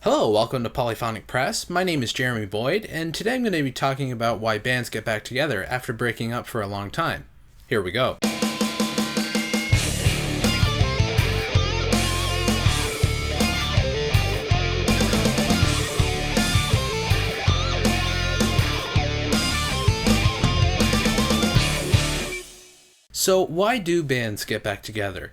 Hello, welcome to Polyphonic Press. My name is Jeremy Boyd, and today I'm going to be talking about why bands get back together after breaking up for a long time. Here we go. So why do bands get back together?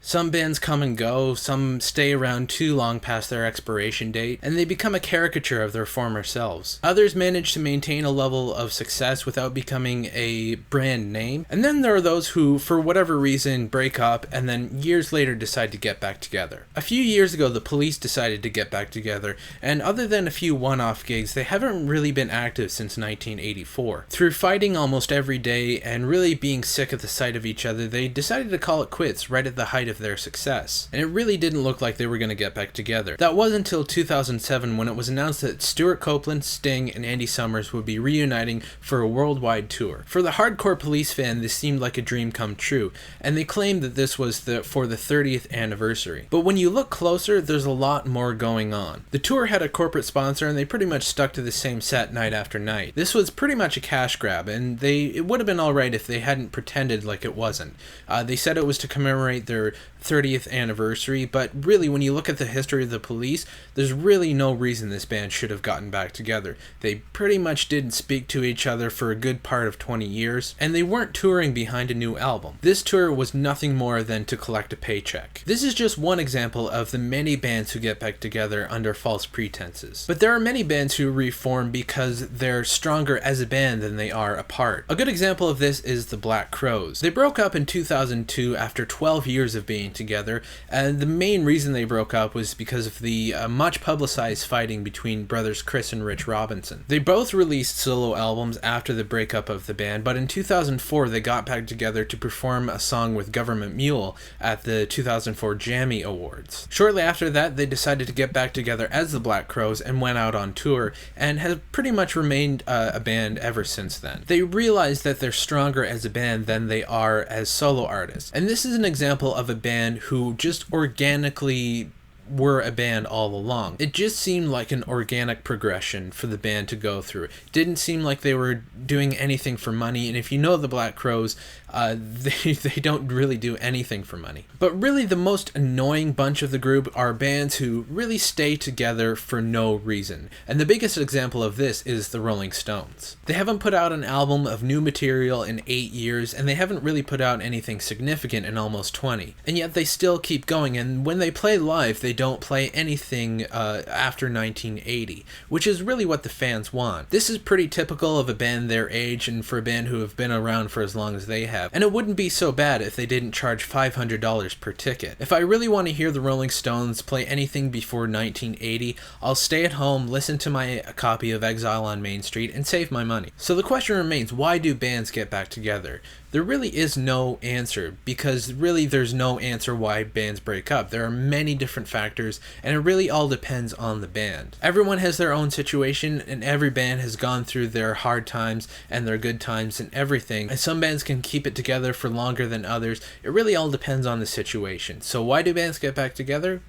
Some bands come and go, some stay around too long past their expiration date, and they become a caricature of their former selves. Others manage to maintain a level of success without becoming a brand name, and then there are those who, for whatever reason, break up and then years later decide to get back together. A few years ago, the Police decided to get back together, and other than a few one-off gigs, they haven't really been active since 1984. Through fighting almost every day and really being sick at the sight of each other, they decided to call it quits right at the height of their success, and it really didn't look like they were going to get back together. That was until 2007 when it was announced that Stuart Copeland, Sting, and Andy Summers would be reuniting for a worldwide tour. For the hardcore Police fan, this seemed like a dream come true, and they claimed that this was for the 30th anniversary. But when you look closer, there's a lot more going on. The tour had a corporate sponsor, and they pretty much stuck to the same set night after night. This was pretty much a cash grab, and it would have been alright if they hadn't pretended like it wasn't. They said it was to commemorate their 30th anniversary, but really when you look at the history of the Police, there's really no reason this band should have gotten back together. They pretty much didn't speak to each other for a good part of 20 years, and they weren't touring behind a new album. This tour was nothing more than to collect a paycheck. This is just one example of the many bands who get back together under false pretenses. But there are many bands who reform because they're stronger as a band than they are apart. A good example of this is the Black Crowes. They broke up in 2002 after 12 years of being together, and the main reason they broke up was because of the much publicized fighting between brothers Chris and Rich Robinson. They both released solo albums after the breakup of the band, but in 2004 they got back together to perform a song with Government Mule at the 2004 Jammy Awards. Shortly after that, they decided to get back together as the Black Crowes and went out on tour, and have pretty much remained a band ever since then. They realized that they're stronger as a band than they are as solo artists, and this is an example of a band who just organically were a band all along. It just seemed like an organic progression for the band to go through. It didn't seem like they were doing anything for money, and if you know the Black Crowes, they don't really do anything for money. But really the most annoying bunch of the group are bands who really stay together for no reason, and the biggest example of this is the Rolling Stones. They haven't put out an album of new material in 8 years, and they haven't really put out anything significant in almost 20, and yet they still keep going, and when they play live, they don't play anything after 1980, which is really what the fans want. This is pretty typical of a band their age and for a band who have been around for as long as they have, and it wouldn't be so bad if they didn't charge $500 per ticket. If I really want to hear the Rolling Stones play anything before 1980, I'll stay at home, listen to my copy of Exile on Main Street, and save my money. So the question remains, why do bands get back together? There really is no answer, because really there's no answer why bands break up. There are many different factors, and it really all depends on the band. Everyone has their own situation, and every band has gone through their hard times and their good times and everything, and some bands can keep it together for longer than others. It really all depends on the situation. So why do bands get back together?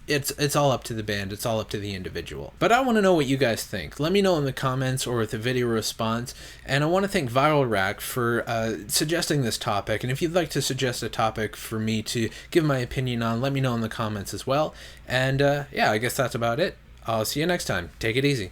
It's all up to the band, it's all up to the individual. But I want to know what you guys think. Let me know in the comments or with a video response, and I want to thank Viral Rack for suggesting this topic, and if you'd like to suggest a topic for me to give my opinion on, let me know in the comments as well. And yeah, I guess that's about it. I'll see you next time. Take it easy.